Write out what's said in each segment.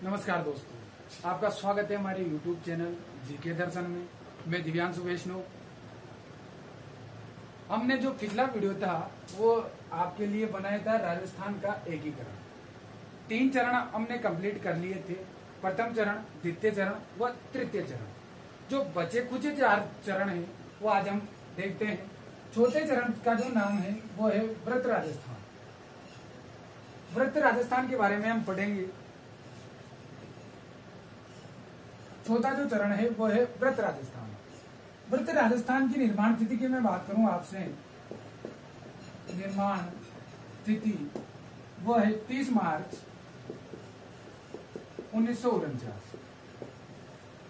नमस्कार दोस्तों, आपका स्वागत है हमारे YouTube चैनल जीके दर्शन में। मैं दिव्यांशु वैष्णव। हमने जो पिछला वीडियो था वो आपके लिए बनाया था राजस्थान का एकीकरण। 3 चरण हमने कंप्लीट कर लिए थे, प्रथम चरण, द्वितीय चरण व तृतीय चरण। जो बचे खुचे 4 चरण हैं वो आज हम देखते हैं। चौथे चरण का जो नाम है वो है व्रत राजस्थान। व्रत राजस्थान के बारे में हम पढ़ेंगे। चौथा जो चरण है वो है व्रत राजस्थान। व्रत राजस्थान की निर्माण तिथि की मैं बात करूं आपसे, निर्माण तिथि वो है 30 मार्च 1949।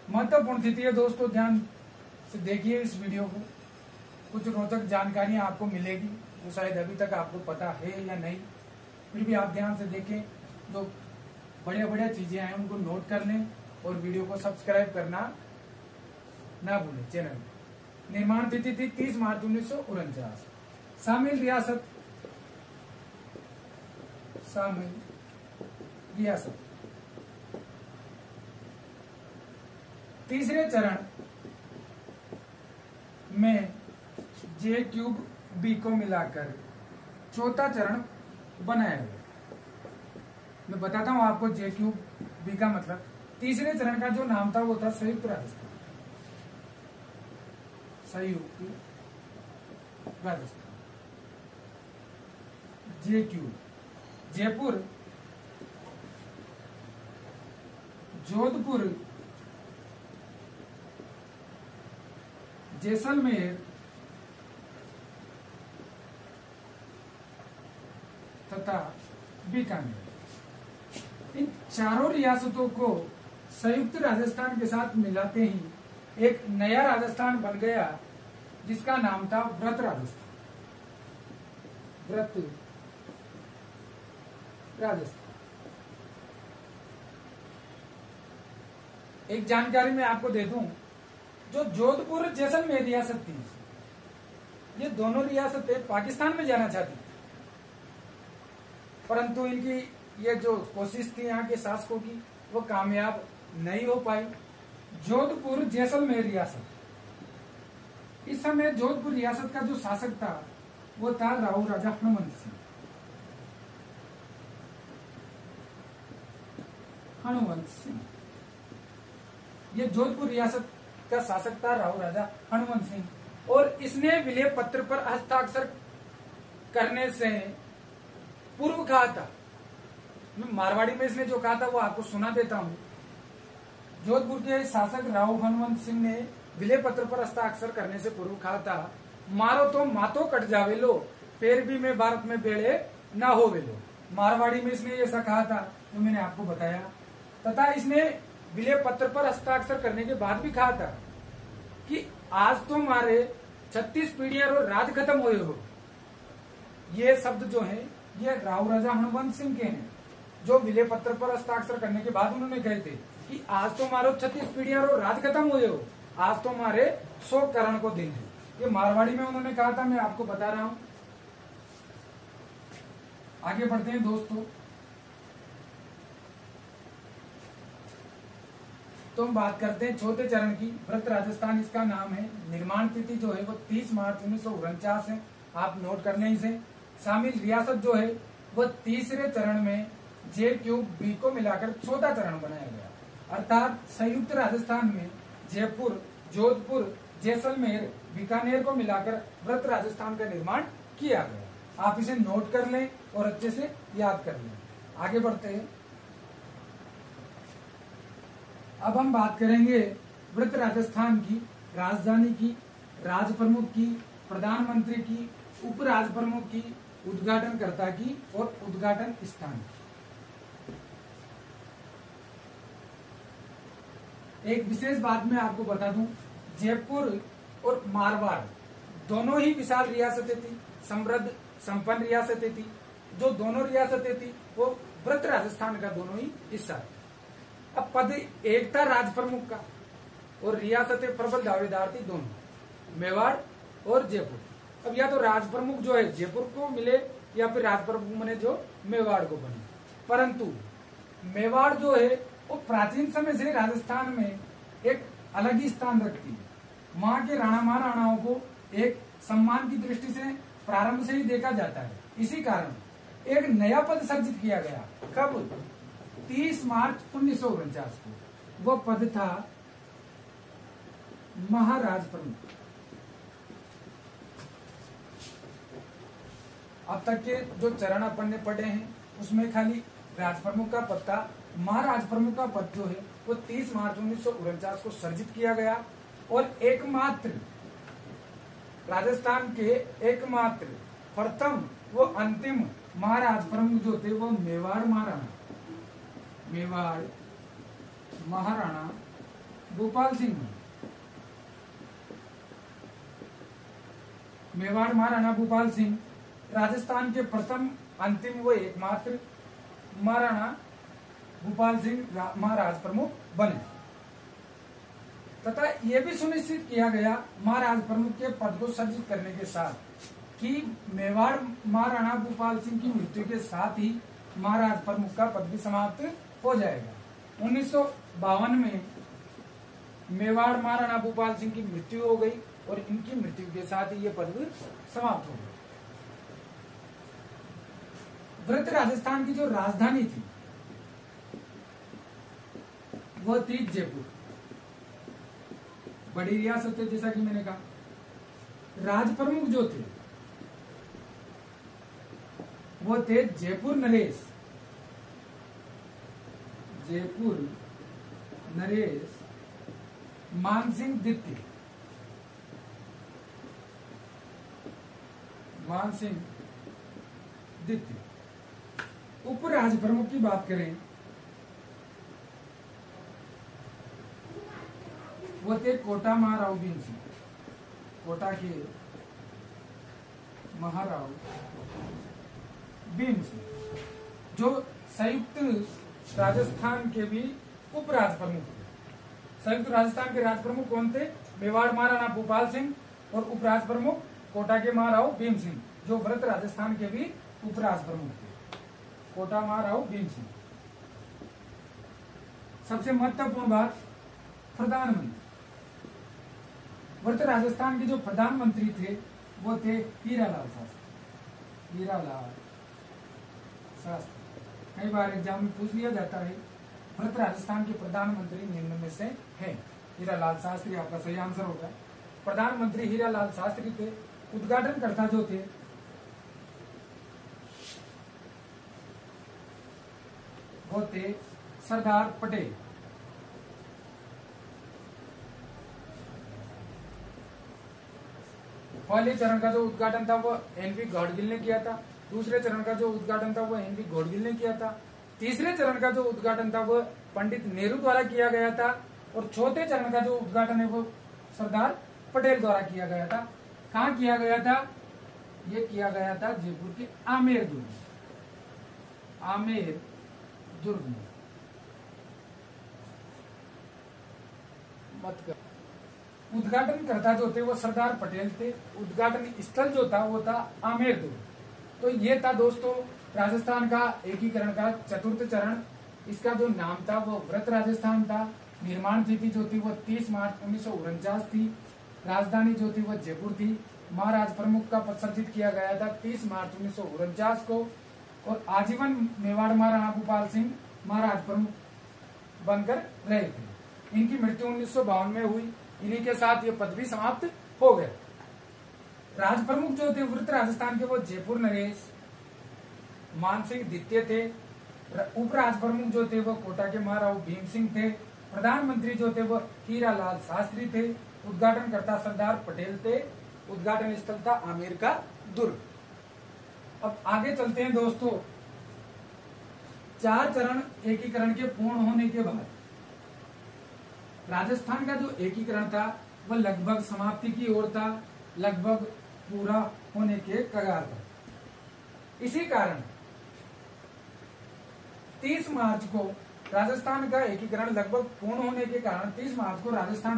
महत्वपूर्ण तिथि है दोस्तों, ध्यान से देखिए इस वीडियो को। कुछ रोचक जानकारियां आपको मिलेगी वो शायद अभी तक आपको पता है या नहीं, फिर भी आप ध्यान से देखें। जो बढ़िया बढ़िया चीजें हैं उनको नोट कर लें और वीडियो को सब्सक्राइब करना ना भूलें चैनल में। निर्माण तिथि थी 30 मार्च 1949। शामिल रियासत, शामिल रियासत। तीसरे चरण में जे क्यूब बी को मिलाकर चौथा चरण बनाया गया। मैं बताता हूं आपको जे क्यूब बी का मतलब। तीसरे चरण का जो नाम था वो था संयुक्त राजस्थान। संयुक्त राजस्थान। जे क्यूब, जयपुर, जोधपुर, जैसलमेर तथा बीकानेर। इन चारों रियासतों को संयुक्त राजस्थान के साथ मिलाते ही एक नया राजस्थान बन गया जिसका नाम था व्रत राजस्थान। व्रत राजस्थान। एक जानकारी मैं आपको दे दूं, जो जोधपुर जैसलमेर रियासत थी, ये दोनों रियासतें पाकिस्तान में जाना चाहती थी, परंतु इनकी ये जो कोशिश थी यहाँ के शासकों की वो कामयाब नहीं हो पाई। जोधपुर जैसलमेर रियासत, इस समय जोधपुर रियासत का जो शासक था वो था राव राजा हनुमंत सिंह। हनुमंत सिंह, ये जोधपुर रियासत का शासक था राव राजा हनुमंत सिंह, और इसने विलय पत्र पर हस्ताक्षर करने से पूर्व कहा था। मैं मारवाड़ी में इसने जो कहा था वो आपको सुना देता हूं। जोधपुर के शासक राव हनुमंत सिंह ने विलय पत्र पर हस्ताक्षर करने से पूर्व कहा था, मारो तो मातो कट जावे लो, फिर भी मैं भारत में बेड़े ना हो वे लो। मारवाड़ी में इसने ऐसा कहा था जो मैंने आपको बताया। तथा इसने विलय पत्र पर हस्ताक्षर करने के बाद भी कहा था कि आज तो हमारे 36 पीढ़ियां और राज खत्म हुए हो। ये शब्द जो है ये राव राजा हनुमंत सिंह के हैं, जो विलय पत्र पर हस्ताक्षर करने के बाद उन्होंने कहे थे कि आज तो हमारे 36 पीढ़ियां और राज खत्म हुए हो, आज तो हमारे 100 करण को दिन है। ये मारवाड़ी में उन्होंने कहा था, मैं आपको बता रहा हूं। आगे बढ़ते हैं दोस्तों। तो हम बात करते हैं चौथे चरण की, व्रत राजस्थान इसका नाम है। निर्माण तिथि जो है वो 30 मार्च 1949 है, आप नोट कर लें इसे। शामिल रियासत जो है वो तीसरे चरण में जे क्यूब बी को मिलाकर चौथा चरण बनाया गया, अर्थात संयुक्त राजस्थान में जयपुर, जोधपुर, जैसलमेर, बीकानेर को मिलाकर व्रत राजस्थान का निर्माण किया गया। आप इसे नोट कर लें और अच्छे से याद कर लें। आगे बढ़ते हैं। अब हम बात करेंगे व्रत राजस्थान की राजधानी की, राज प्रमुख की, प्रधानमंत्री की, उप राज प्रमुख की, उद्घाटनकर्ता की और उद्घाटन स्थान की। एक विशेष बात मैं आपको बता दूं, जयपुर और मारवाड़ दोनों ही विशाल रियासतें थी, समृद्ध संपन्न रियासतें थी। जो दोनों रियासतें थी वो व्रत राजस्थान का दोनों ही हिस्सा थी। अब पद एक था राज प्रमुख का और रियासतें प्रबल दावेदार थी दोनों, मेवाड़ और जयपुर। अब या तो राज प्रमुख जो है जयपुर को मिले या फिर राज प्रमुख बने जो मेवाड़ को बने, परंतु मेवाड़ जो है वो प्राचीन समय से राजस्थान में एक अलग ही स्थान रखती है। वहां के राणा महाराणाओं को एक सम्मान की दृष्टि से प्रारंभ से ही देखा जाता है। इसी कारण एक नया पद सर्जित किया गया। कब? 30 मार्च 1949 को। वो पद था महाराज प्रमुख। अब तक के जो चरण अपन ने पढ़े हैं उसमें खाली राज प्रमुख का पद था। महाराज प्रमुख का पद जो है वो 30 मार्च 1949 को सर्जित किया गया और एकमात्र राजस्थान के एकमात्र प्रथम वो अंतिम महाराज प्रमुख जो थे वो मेवाड़ महाराणा भूपाल सिंह। मेवाड़ महाराणा भूपाल सिंह राजस्थान के प्रथम अंतिम व एकमात्र महाराणा भूपाल सिंह महाराज प्रमुख बने तथा यह भी सुनिश्चित किया गया महाराज प्रमुख के पद को सर्जित करने के साथ कि मेवाड़ महाराणा भूपाल सिंह की मृत्यु के साथ ही महाराज प्रमुख का पद भी समाप्त हो जाएगा। 1952 में मेवाड़ महाराणा भूपाल सिंह की मृत्यु हो गई और इनकी मृत्यु के साथ ही ये पद भी समाप्त हो गया। वृत्त राजस्थान की जो राजधानी थी वो थी जयपुर। बड़ी रियासत है जैसा कि मैंने कहा। राज प्रमुख जो थे वो थे जयपुर नरेश मानसिंह द्वितीय। उपराज प्रमुख की बात करें वो थे कोटा महाराव भीम सिंह। कोटा के महाराव भीम सिंह जो संयुक्त राजस्थान के भी उपराज प्रमुख थे। संयुक्त राजस्थान के राज प्रमुख कौन थे? मेवाड़ महाराणा भूपाल सिंह और उपराज प्रमुख कोटा के महाराव भीम सिंह जो वृत्त राजस्थान के भी उपराज प्रमुख थे। कोटा महाराव भीम सिंह। सबसे महत्वपूर्ण बात, प्रधानमंत्री। वृत्त राजस्थान के जो प्रधानमंत्री थे वो थे हीरालाल शास्त्री। कई बार एग्जाम में पूछ लिया जाता है वृत्त राजस्थान के प्रधानमंत्री निम्न में से हैं। हीरालाल शास्त्री आपका सही आंसर होगा। प्रधानमंत्री हीरालाल शास्त्री थे। उद्घाटनकर्ता जो थे वो थे सरदार पटेल। पहले चरण का जो उद्घाटन था वो एनवी गौडगिल ने किया था। दूसरे चरण का जो उद्घाटन था वो एनवी गौडगिल ने किया था। तीसरे चरण का जो उद्घाटन था वो पंडित नेहरू द्वारा किया गया था और चौथे चरण का जो उद्घाटन है वो सरदार पटेल द्वारा किया गया था। कहाँ किया गया था? ये किया गया था जयपुर के आमेर दुर्ग में। मत कर। उद्घाटन करता जो थे वो सरदार पटेल थे। उद्घाटन स्थल जो था वो था आमेर दुर्ग। तो ये था दोस्तों राजस्थान का एकीकरण का चतुर्थ चरण। इसका जो नाम था वो वृत्त राजस्थान था। निर्माण तिथि जो थी वो 30 मार्च 1949 थी। राजधानी जो थी वो जयपुर थी। महाराज प्रमुख का पद सर्जित किया गया था 30 मार्च 1949 को और आजीवन मेवाड़ महाराणा भूपाल सिंह महाराज प्रमुख बनकर रहे थे। इनकी मृत्यु 1952 में हुई। इन्हीं के साथ ये पद भी समाप्त हो गए। राज प्रमुख जो थे वृत्त राजस्थान के वो जयपुर नरेश मानसिंह द्वितीय थे। उपराज प्रमुख जो थे वो कोटा के महाराव भीम सिंह थे। प्रधानमंत्री जो थे वो हीरालाल शास्त्री थे। उद्घाटनकर्ता सरदार पटेल थे। उद्घाटन स्थल था आमेर का दुर्ग। अब आगे चलते हैं दोस्तों। 4 चरण एकीकरण के पूर्ण होने के बाद राजस्थान का जो एकीकरण था वह लगभग समाप्ति की ओर था, लगभग पूरा होने के कगार पर। इसी कारण 30 मार्च को राजस्थान का एकीकरण लगभग पूर्ण होने के कारण 30 मार्च को राजस्थान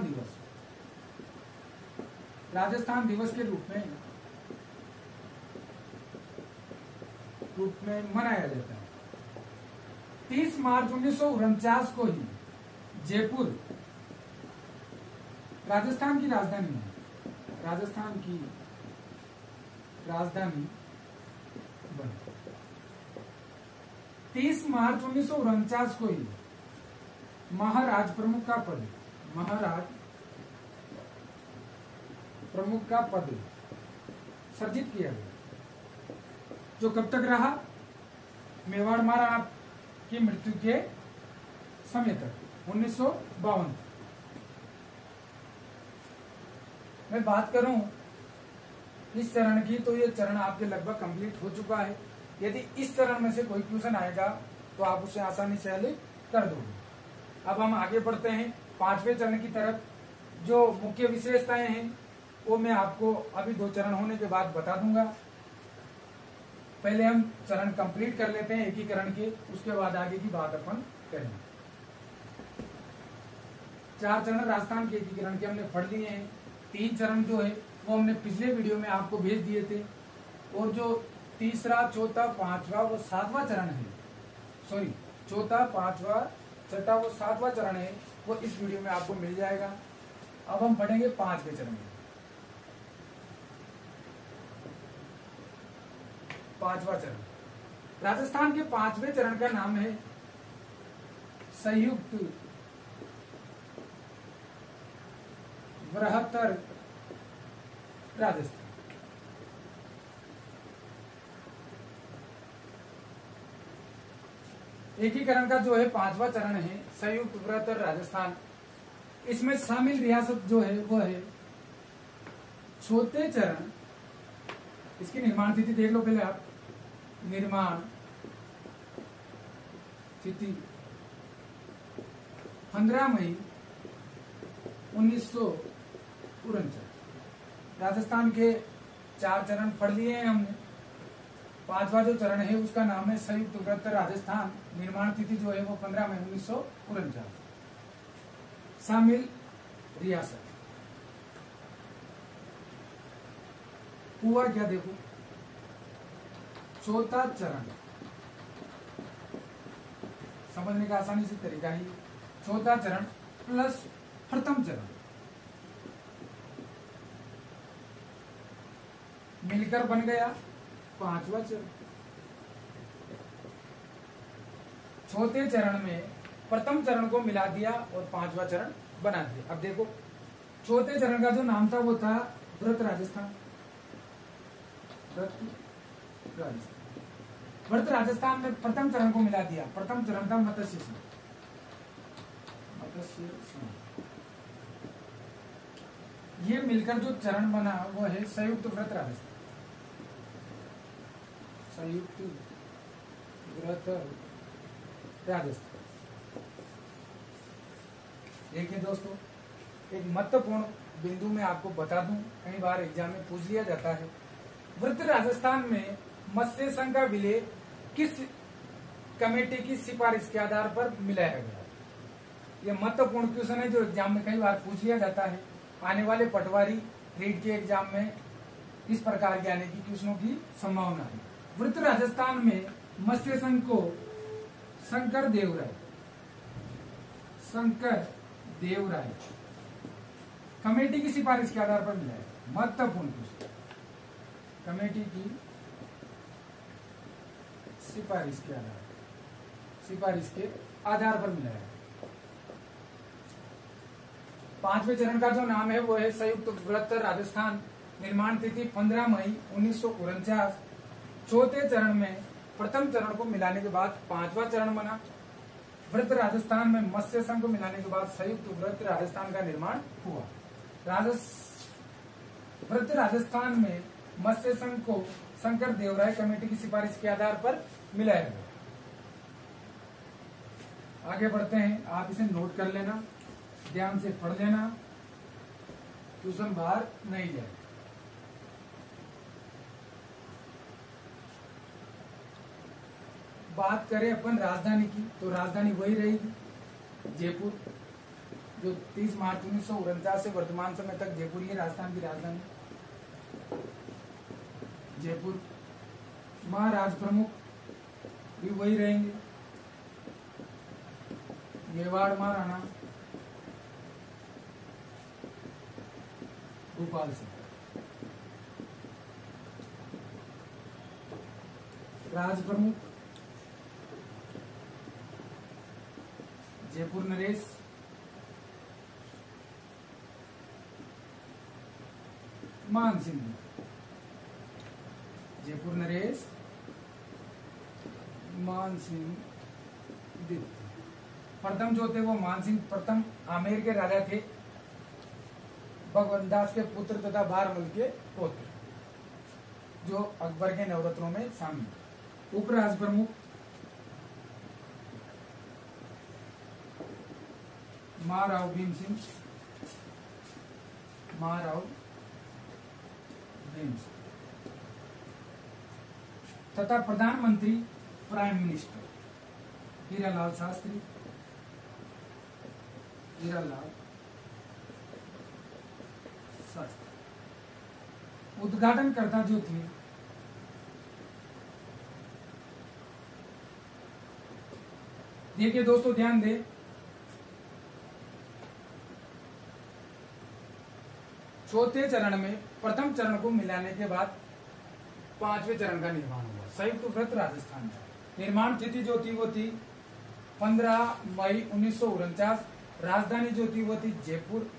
दिवस के रूप में मनाया जाता है। 30 मार्च 1949 को ही जयपुर राजस्थान की राजधानी है, राजस्थान की राजधानी बनी। 30 मार्च 1949 को ही महाराज प्रमुख का पद, महाराज प्रमुख का पद सर्जित किया गया, जो कब तक रहा? मेवाड़ महाराणा की मृत्यु के समय तक, 1952। मैं बात करूं इस चरण की, तो ये चरण आपके लगभग कंप्लीट हो चुका है। यदि इस चरण में से कोई क्वेश्चन आएगा तो आप उसे आसानी से हल कर दोगे। अब हम आगे बढ़ते हैं 5वें चरण की तरफ। जो मुख्य विशेषताएं हैं वो मैं आपको अभी 2 चरण होने के बाद बता दूंगा। पहले हम चरण कंप्लीट कर लेते हैं एकीकरण के, उसके बाद आगे की बात अपन करेंगे। 4 चरण राजस्थान के एकीकरण के हमने पढ़ लिए हैं। 3 चरण जो है वो हमने पिछले वीडियो में आपको भेज दिए थे, और जो तीसरा, चौथा, 5वां व 7वां चरण है, सॉरी चौथा, 5वां, 6वां व 7वां चरण है, वो इस वीडियो में आपको मिल जाएगा। अब हम पढ़ेंगे 5वें चरण में। 5वां चरण, राजस्थान के 5वें चरण का नाम है संयुक्त बृहत्तर राजस्थान। एकीकरण का जो है 5वां चरण है संयुक्त बृहत्तर राजस्थान। इसमें शामिल रियासत जो है वो है छोटे चरण। इसकी निर्माण तिथि देख लो पहले आप, निर्माण तिथि 15 मई 1949। राजस्थान के 4 चरण पढ़ लिए हैं हमने। 5वां जो चरण है उसका नाम है संयुक्त बृहत्तर राजस्थान। निर्माण तिथि जो है वो 15 मई 1949। शामिल रियासत हुआ क्या देखो, चौथा चरण, समझने का आसानी से तरीका ही, चौथा चरण प्लस प्रथम चरण मिलकर बन गया 5वां चरण। चौथे चरण में प्रथम चरण को मिला दिया और 5वां चरण बना दिया। अब देखो चौथे चरण का जो नाम था वो था व्रत राजस्थान। व्रत राजस्थान में प्रथम चरण को मिला दिया। प्रथम चरण था मत्स्य स्नान। ये मिलकर जो चरण बना वो है संयुक्त व्रत राजस्थान। संयुक्त व्रत राजस्थान। देखिए दोस्तों, एक महत्वपूर्ण बिंदु में आपको बता दूं, कई बार एग्जाम में पूछ लिया जाता है, व्रत राजस्थान में मत्स्य संघ का विलय किस कमेटी की सिफारिश के आधार पर मिलाया गया? यह महत्वपूर्ण क्वेश्चन है जो एग्जाम में कई बार पूछ लिया जाता है। आने वाले पटवारी रीड के एग्जाम में इस प्रकार के आने की क्वेश्चनों की संभावना है। व्रत राजस्थान में मत्स्य संघ को शंकर देवराय कमेटी की सिफारिश के आधार पर मिला है। महत्वपूर्ण क्वेश्चन, कमेटी की सिफारिश के आधार पर मिला है। 5वें चरण का जो नाम है वो है संयुक्त बृहत्तर राजस्थान। निर्माण तिथि 15 मई 1949। चौथे चरण में प्रथम चरण को मिलाने के बाद 5वां चरण बना। व्रत राजस्थान में मत्स्य संघ को मिलाने के बाद संयुक्त व्रत राजस्थान का निर्माण हुआ। व्रत राजस्थान में मत्स्य संघ को शंकर देवराय कमेटी की सिफारिश के आधार पर मिलाया गया। आगे बढ़ते हैं, आप इसे नोट कर लेना, ध्यान से पढ़ लेना, ट्यूशन बाहर नहीं जाए। बात करें अपन राजधानी की, तो राजधानी वही रहेगी जयपुर, जो 30 मार्च 1949 से वर्तमान समय तक जयपुर ही राजस्थान की राजधानी जयपुर। महाराज प्रमुख भी वही रहेंगे। मेवाड़ महाराणा भूपाल सिंह। राज प्रमुख जयपुर नरेश मान सिंह। जयपुर नरेश मान सिंह द्वितीय। प्रथम जो थे वो मान सिंह प्रथम आमेर के राजा थे, भगवंत दास के पुत्र तथा बारमल के पुत्र, जो अकबर के नवरत्नों में शामिल। उपराज प्रमुख महाराव भीम सिंह, महाराव भीम सिंह। तथा प्रधानमंत्री प्राइम मिनिस्टर हीरालाल शास्त्री, हीरालाल शास्त्री। उद्घाटनकर्ता जो थे देखिए दोस्तों, ध्यान दे, चौथे चरण में प्रथम चरण को मिलाने के बाद पांचवें चरण का निर्माण हुआ। संयुक्त व्रत राजस्थान का निर्माण तिथि जो थी वो थी 15 मई 1949। राजधानी जो थी वो थी जयपुर।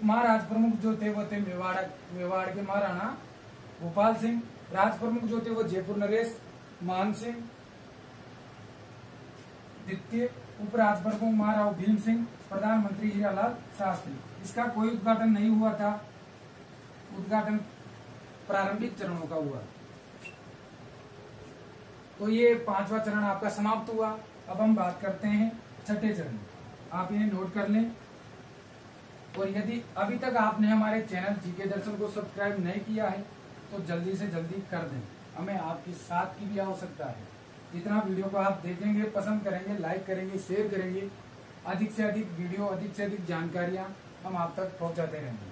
महाराज प्रमुख जो थे वो थे मेवाड़ के महाराणा भूपाल सिंह। राज प्रमुख जो थे वो जयपुर नरेश मान सिंह द्वितीय। उपराज प्रमुख महाराव भीम सिंह। प्रधानमंत्री हीरालाल शास्त्री। इसका कोई उद्घाटन नहीं हुआ था, उद्घाटन प्रारंभिक चरणों का हुआ। तो ये पांचवा चरण आपका समाप्त हुआ। अब हम बात करते हैं छठे चरण। आप इन्हें नोट कर लें, और यदि अभी तक आपने हमारे चैनल जीके दर्शन को सब्सक्राइब नहीं किया है तो जल्दी से जल्दी कर दें, हमें आपकी साथ की भी आवश्यकता है। जितना वीडियो को आप देखेंगे, पसंद करेंगे, लाइक करेंगे, शेयर करेंगे, अधिक से अधिक वीडियो, अधिक से अधिक जानकारियां हम आप तक पहुंचाते रहेंगे।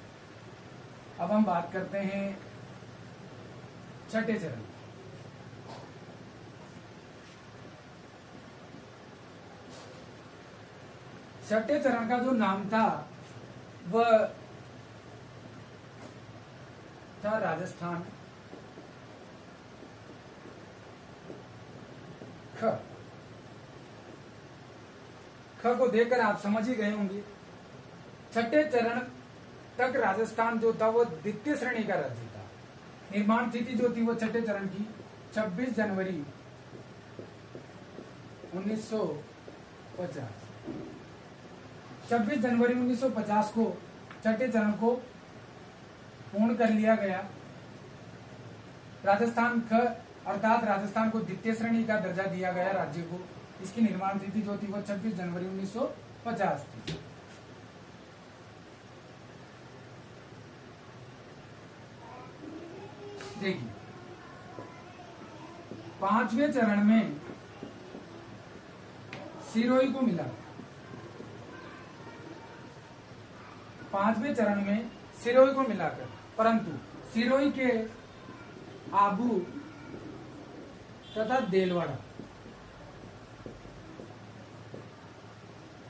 अब हम बात करते हैं छठे चरण। छठे चरण का जो नाम था वह था राजस्थान। ख को देखकर आप समझ ही गए होंगे। छठे चरण तक राजस्थान जो था वो द्वितीय श्रेणी का राज्य था। निर्माण तिथि जो थी वो छठे चरण की 26 जनवरी 1950। 26 जनवरी 1950 को छठे चरण को पूर्ण कर लिया गया। राजस्थान ख अर्थात राजस्थान को द्वितीय श्रेणी का दर्जा दिया गया राज्य को। इसकी निर्माण तिथि जो थी वो 26 जनवरी 1950 थी। देखिए, पांचवें चरण में सिरोही को मिला। पांचवें चरण में सिरोही को मिलाकर, परंतु सिरोही के आबू तथा देलवाड़ा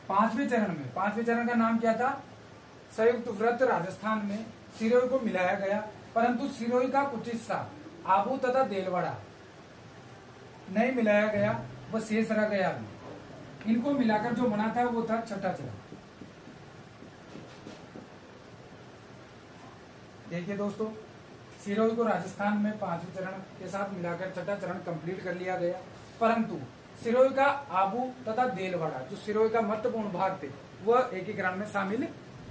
पांचवें चरण का नाम क्या था? संयुक्त व्रत राजस्थान में सिरोही को मिलाया गया, परंतु सिरोही का कुछ हिस्सा आबू तथा देलवाड़ा नहीं मिलाया गया, वह शेष रह गया। इनको मिलाकर जो बना था वो था छठा चरण। देखिए दोस्तों, सिरोही को राजस्थान में पांचवें चरण के साथ मिलाकर छठा चरण कंप्लीट कर लिया गया, परंतु सिरोही का आबू तथा देलवाड़ा जो सिरोही का महत्वपूर्ण भाग थे वह एकीकरण में शामिल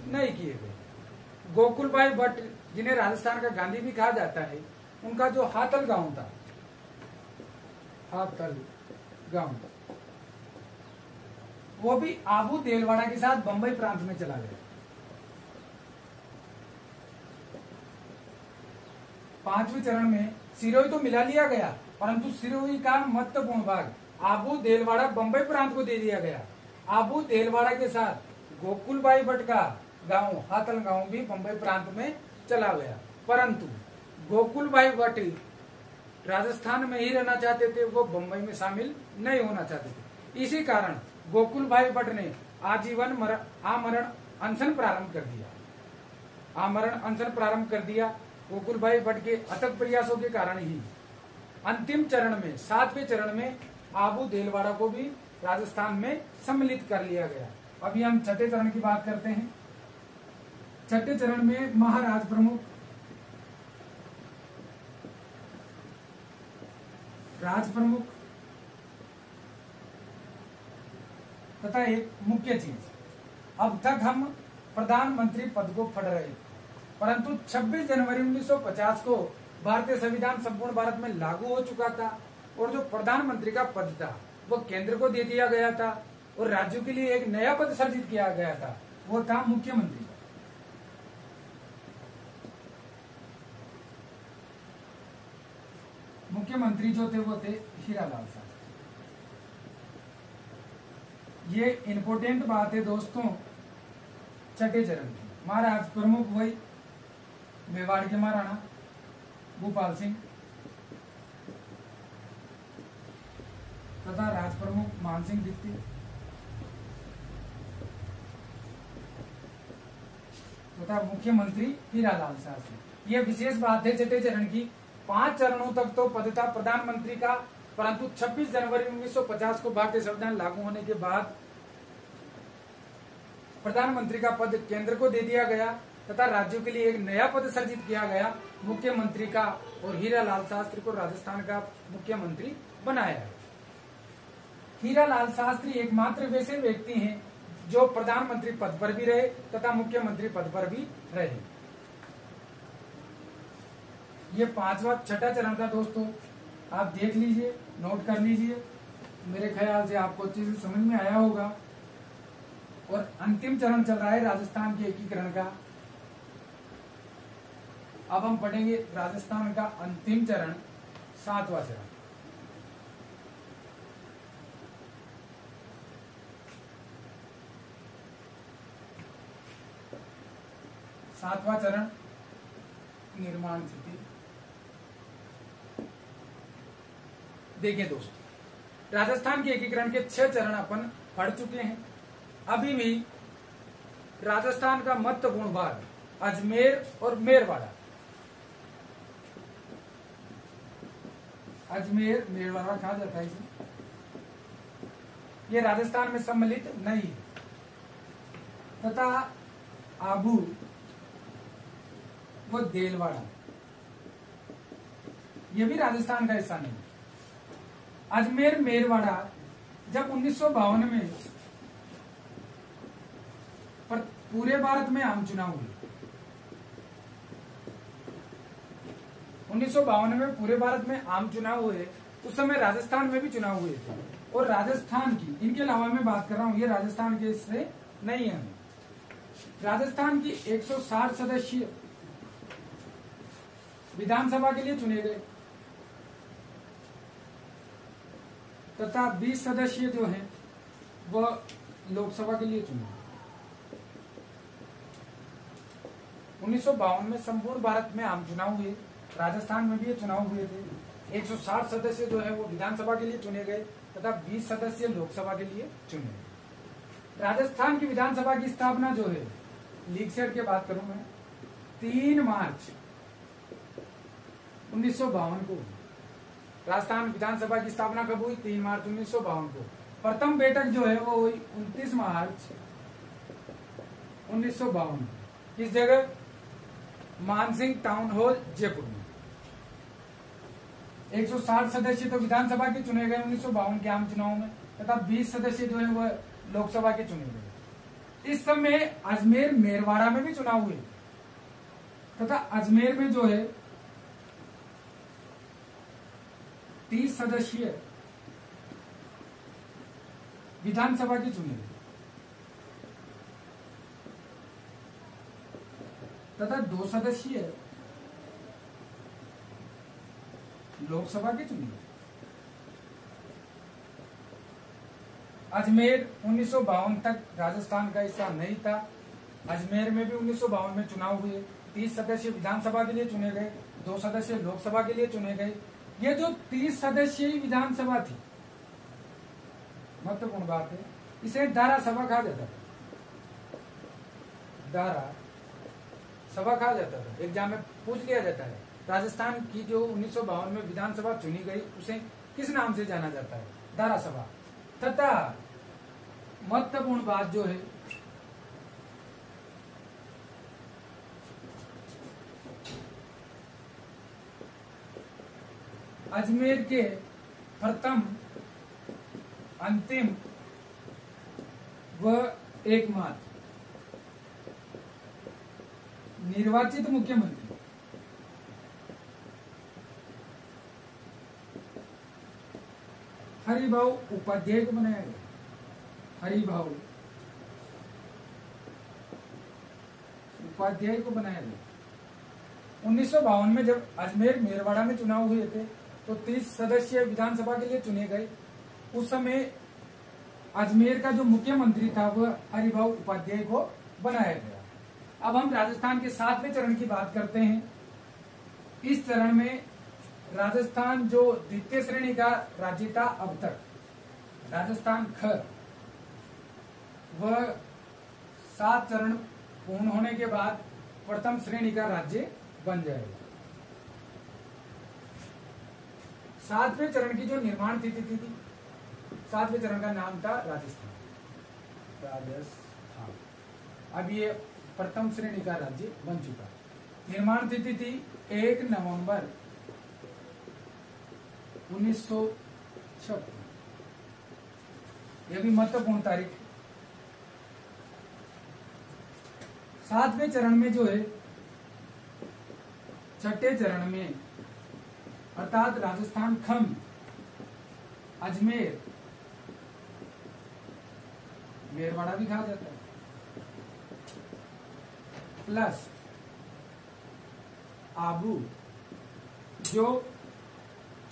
नहीं किए गए। गोकुल भाई भट्ट, जिन्हें राजस्थान का गांधी भी कहा जाता है, उनका जो हातल गांव था, हातल गांव, वो भी आबू देलवाड़ा के साथ बंबई प्रांत में चला गया। पांचवें चरण में सिरोही तो मिला लिया गया, परंतु सिरोही का महत्वपूर्ण भाग आबू देलवाड़ा बंबई प्रांत को दे दिया गया। आबू देलवाड़ा के साथ गोकुल भाई भट्ट का गांव हातल गांव भी बंबई प्रांत में चला गया, परंतु गोकुल भाई भट्ट राजस्थान में ही रहना चाहते थे, वो बंबई में शामिल नहीं होना चाहते थे। इसी कारण गोकुल भाई भट्ट ने आजीवन आमरण अनशन प्रारंभ कर दिया। आमरण अनशन प्रारंभ कर दिया। गोकुल भाई भट्ट के अथक प्रयासों के कारण ही अंतिम चरण में 7वें चरण में आबू देलवाड़ा को भी राजस्थान में सम्मिलित कर लिया गया। अभी हम छठे चरण की बात करते हैं। छठे चरण में महाराज प्रमुख, राज प्रमुख तथा एक मुख्य चीज, अब तक हम प्रधानमंत्री पद को फड़ रहे थे, परंतु 26 जनवरी 1950 को भारतीय संविधान संपूर्ण भारत में लागू हो चुका था और जो प्रधानमंत्री का पद था वो केंद्र को दे दिया गया था और राज्यों के लिए एक नया पद सृजित किया गया था, वो था मुख्यमंत्री। मुख्यमंत्री जो थे वो थे हीरालाल शास्त्री। ये इंपॉर्टेंट बात है दोस्तों छठे चरण की। महाराज प्रमुख वही मेवाड़ के महाराणा भूपाल सिंह तथा राज प्रमुख मान सिंह दीप्ति तथा मुख्यमंत्री हीरालाल शास्त्री। ये विशेष बात है छठे चरण की। 5 चरणों तक तो पद था प्रधानमंत्री का, परंतु 26 जनवरी 1950 को भारतीय संविधान लागू होने के बाद प्रधानमंत्री का पद केंद्र को दे दिया गया तथा राज्यों के लिए एक नया पद सृजित किया गया मुख्यमंत्री का, और हीरालाल शास्त्री को राजस्थान का मुख्यमंत्री बनाया। हीरालाल शास्त्री एकमात्र वैसे व्यक्ति हैं जो प्रधानमंत्री पद पर भी रहे तथा मुख्यमंत्री पद पर भी रहे। ये 5वां छठा चरण था दोस्तों, आप देख लीजिए, नोट कर लीजिए। मेरे ख्याल से आपको अच्छे से समझ में आया होगा। और अंतिम चरण चल रहा है राजस्थान के एकीकरण का। अब हम पढ़ेंगे राजस्थान का अंतिम चरण, 7वां चरण। सातवां चरण निर्माण स्थिति। देखिए दोस्तों, राजस्थान के एकीकरण के 6 चरण अपन पढ़ चुके हैं। अभी भी राजस्थान का महत्वपूर्ण भाग अजमेर और मेरवाड़ा, अजमेर मेरवाड़ा कहा जाता है इसे, ये राजस्थान में सम्मिलित नहीं है तथा आबू वो देलवाड़ा ये भी राजस्थान का हिस्सा नहीं। अजमेर मेरवाड़ा जब 1952 में पर पूरे भारत में आम चुनाव हुए, 1952 में पूरे भारत में आम चुनाव हुए, उस समय राजस्थान में भी चुनाव हुए थे। और राजस्थान की, इनके अलावा मैं बात कर रहा हूं, ये राजस्थान के हिस्से नहीं है। राजस्थान की 160 सदस्यीय विधानसभा के लिए चुने गए तथा 20 सदस्य जो हैं वह लोकसभा के लिए चुने। 1952 में संपूर्ण भारत में आम चुनाव हुए, राजस्थान में भी ये चुनाव हुए थे। 160 सदस्य जो है वो विधानसभा के लिए चुने गए तथा 20 सदस्य लोकसभा के लिए चुने गए। राजस्थान की विधानसभा की स्थापना जो है, लीग सेट की बात करूं मैं, 3 मार्च 1952 को राजस्थान विधानसभा की स्थापना कब हुई? 3 मार्च 1952 को। प्रथम बैठक जो है वो हुई 29 मार्च 1952। किस जगह? मानसिंह टाउन हॉल, जयपुर में। 160 सदस्य तो विधानसभा के चुने गए 1952 के आम चुनाव में तथा 20 सदस्य जो है वह लोकसभा के चुने गए। इस समय अजमेर मेरवाड़ा में भी चुनाव हुए तथा अजमेर में जो है 30 सदस्यीय विधानसभा के चुने गए तथा 2 सदस्यीय लोकसभा के चुने गए। अजमेर 1952 तक राजस्थान का हिस्सा नहीं था। अजमेर में भी 1952 में चुनाव हुए, 30 सदस्य विधानसभा के लिए चुने गए, 2 सदस्य लोकसभा के लिए चुने गए। ये जो 30 सदस्यीय विधानसभा थी, महत्वपूर्ण बात है, इसे धारा सभा कहा जाता था। धारा सभा कहा जाता था। एग्जाम में पूछ लिया जाता है राजस्थान की जो 1952 में विधानसभा चुनी गई उसे किस नाम से जाना जाता है? धारा सभा। तथा महत्वपूर्ण बात जो है अजमेर के प्रथम, अंतिम व एकमात्र निर्वाचित मुख्यमंत्री हरिभाऊ उपाध्याय को बनाया गया। हरिभाऊ उपाध्याय को बनाया गया। 1952 में जब अजमेर मेरवाड़ा में चुनाव हुए थे तो 30 सदस्यीय विधानसभा के लिए चुने गए। उस समय अजमेर का जो मुख्यमंत्री था वह हरिभाऊ उपाध्याय को बनाया गया। अब हम राजस्थान के 7वें चरण की बात करते हैं। इस चरण में राजस्थान जो द्वितीय श्रेणी का राज्य था अब तक, राजस्थान ख, वह 7 चरण पूर्ण होने के बाद प्रथम श्रेणी का राज्य बन जाएगा। 7वें चरण की जो निर्माण तिथि थी 7वें चरण का नाम था राजस्थान। अब ये प्रथम श्रेणी का राज्य बन चुका। निर्माण तिथि थी 1 नवंबर 1956। यह भी महत्वपूर्ण तारीख है। 7वें चरण में जो है, छठे चरण में अर्थात राजस्थान खम, अजमेर, मेरवाड़ा भी कहा जाता है, प्लस आबू, जो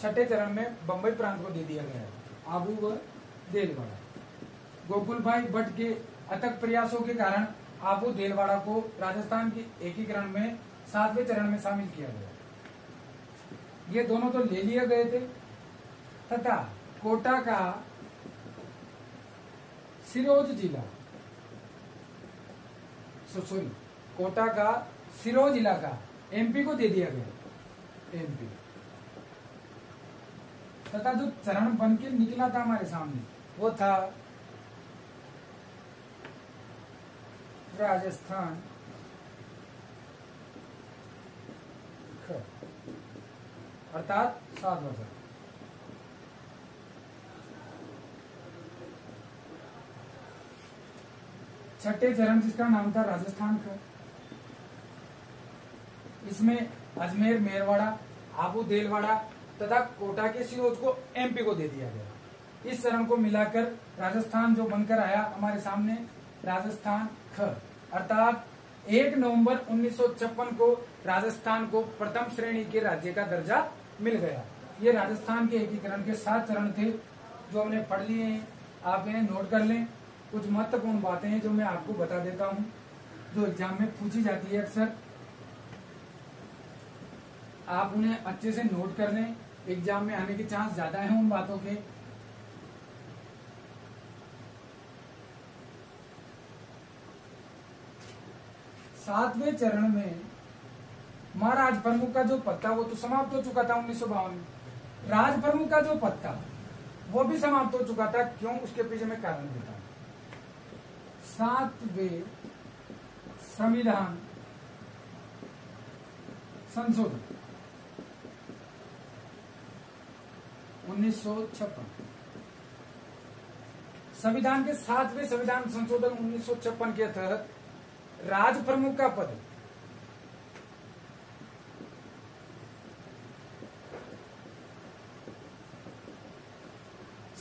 छठे चरण में बंबई प्रांत को दे दिया गया है, आबू व देलवाड़ा। गोकुल भाई भट्ट के अथक प्रयासों के कारण आबू देलवाड़ा को राजस्थान के एकीकरण में 7वें चरण में शामिल किया गया। ये दोनों तो ले लिए गए थे। तथा कोटा का सिरोज जिला, सॉरी, कोटा का सिरोज जिला का एमपी को दे दिया गया, एमपी। तथा जो चरण बन के निकला था हमारे सामने वो था राजस्थान अर्थात 7 वर्ष। छठे चरण जिसका नाम था राजस्थान का, इसमें अजमेर, मेरवाड़ा, आबू, देलवाड़ा तथा कोटा के सिरोज को एमपी को दे दिया गया। इस चरण को मिलाकर राजस्थान जो बनकर आया हमारे सामने, राजस्थान ख, अर्थात 1 नवंबर 1956 को राजस्थान को प्रथम श्रेणी के राज्य का दर्जा मिल गया। ये राजस्थान के एकीकरण के 7 चरण थे जो हमने पढ़ लिए हैं। आप इन्हें नोट कर लें। कुछ महत्वपूर्ण बातें हैं जो मैं आपको बता देता हूं, जो एग्जाम में पूछी जाती है अक्सर। आप उन्हें अच्छे से नोट कर लें, एग्जाम में आने के चांस ज्यादा हैं उन बातों के। सातवें चरण में महाराज प्रमुख का जो पद था वो तो समाप्त हो चुका था 1952 में। राज प्रमुख का जो पद था वो भी समाप्त हो चुका था। क्यों, उसके पीछे मैं कारण देता हूं। 7वें संविधान संशोधन 1956, संविधान के 7वें संविधान संशोधन 1956 के तहत राज प्रमुख का पद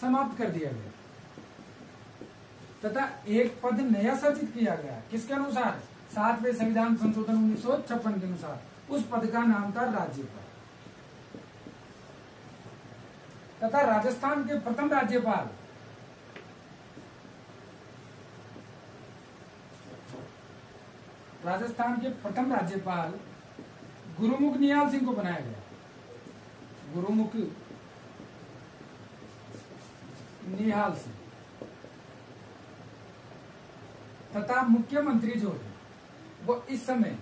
समाप्त कर दिया गया तथा एक पद नया सृजित किया गया। किसके अनुसार? 7वें संविधान संशोधन 1956 के अनुसार। उस पद का नाम था राज्यपाल। तथा राजस्थान के प्रथम राज्यपाल गुरुमुख निहाल सिंह को बनाया गया। गुरुमुख निहाल सिंह तथा मुख्यमंत्री जो है वो इस समय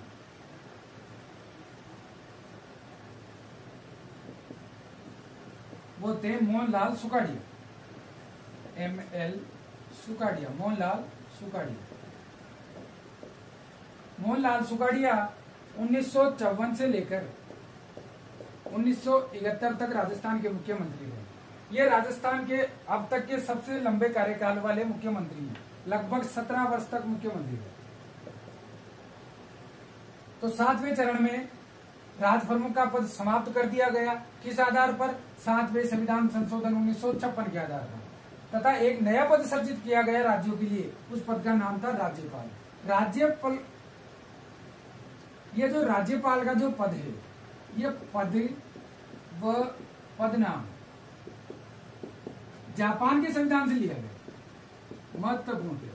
वो थे मोहनलाल सुखाड़िया, ML सुखाड़िया, मोहनलाल सुखाड़िया। मोहनलाल सुखाड़िया 1954 से लेकर 1971 तक राजस्थान के मुख्यमंत्री रहे। ये राजस्थान के अब तक के सबसे लंबे कार्यकाल वाले मुख्यमंत्री हैं, लगभग 17 वर्ष तक मुख्यमंत्री रहे। तो 7वें चरण में राज प्रमुख का पद समाप्त कर दिया गया। किस आधार पर? 7वें संविधान संशोधन 1956 के आधार पर। तथा एक नया पद सृजित किया गया राज्यों के लिए, उस पद का नाम था राज्यपाल। राज्यपाल, ये जो राज्यपाल का जो पद है, ये पद व पदनाम जापान के संविधान से लिया गया। महत्वपूर्ण है,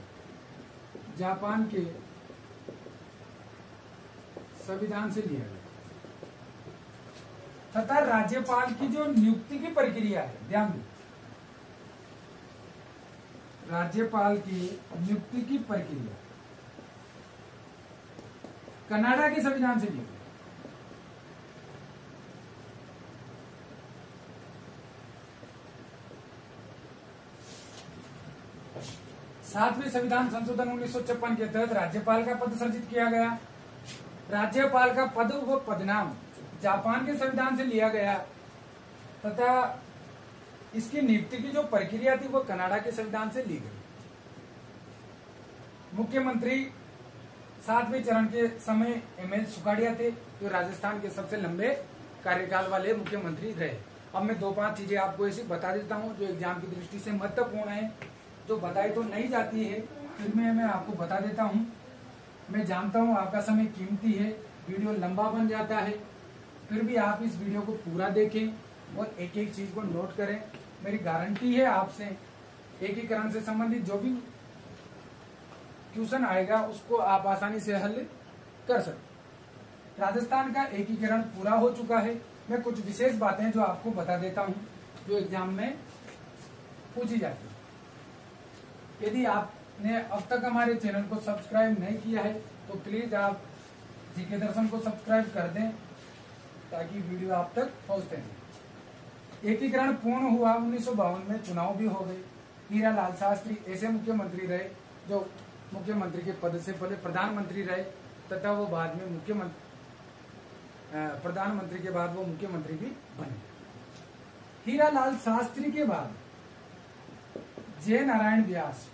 जापान के संविधान से लिया गया। तथा राज्यपाल की जो नियुक्ति की प्रक्रिया है, ध्यान दो, राज्यपाल की नियुक्ति की प्रक्रिया कनाडा के संविधान से लिया गया। सातवें संविधान संशोधन 1956 के तहत राज्यपाल का पद सृजित किया गया। राज्यपाल का पद व पदनाम जापान के संविधान से लिया गया तथा इसकी नियुक्ति की जो प्रक्रिया थी वो कनाडा के संविधान से ली गई। मुख्यमंत्री 7वें चरण के समय ML सुखाड़िया थे, जो राजस्थान के सबसे लंबे कार्यकाल वाले मुख्यमंत्री रहे। अब मैं 2-5 चीजें आपको ऐसी बता देता हूं जो एग्जाम की दृष्टि से महत्वपूर्ण है, जो बताई तो नहीं जाती है, फिर मैं आपको बता देता हूं। मैं जानता हूं आपका समय कीमती है, वीडियो लंबा बन जाता है, फिर भी आप इस वीडियो को पूरा देखें और एक एक चीज को नोट करें। मेरी गारंटी है आपसे एकीकरण से संबंधित जो भी क्वेश्चन आएगा उसको आप आसानी से हल कर सकते। राजस्थान का एकीकरण पूरा हो चुका है। मैं कुछ विशेष बातें जो आपको बता देता हूं जो एग्जाम में पूछी जाती है। यदि आपने अब तक हमारे चैनल को सब्सक्राइब नहीं किया है तो प्लीज आप जीके दर्शन को सब्सक्राइब कर दें ताकि वीडियो आप तक पहुंचते हैं। एकीकरण पूर्ण हुआ 1952 में, चुनाव भी हो गए। हीरालाल शास्त्री ऐसे मुख्यमंत्री रहे जो मुख्यमंत्री के पद से पहले प्रधानमंत्री रहे तथा वो बाद में प्रधानमंत्री के बाद वो मुख्यमंत्री भी बने। हीरालाल शास्त्री के बाद जय नारायण व्यास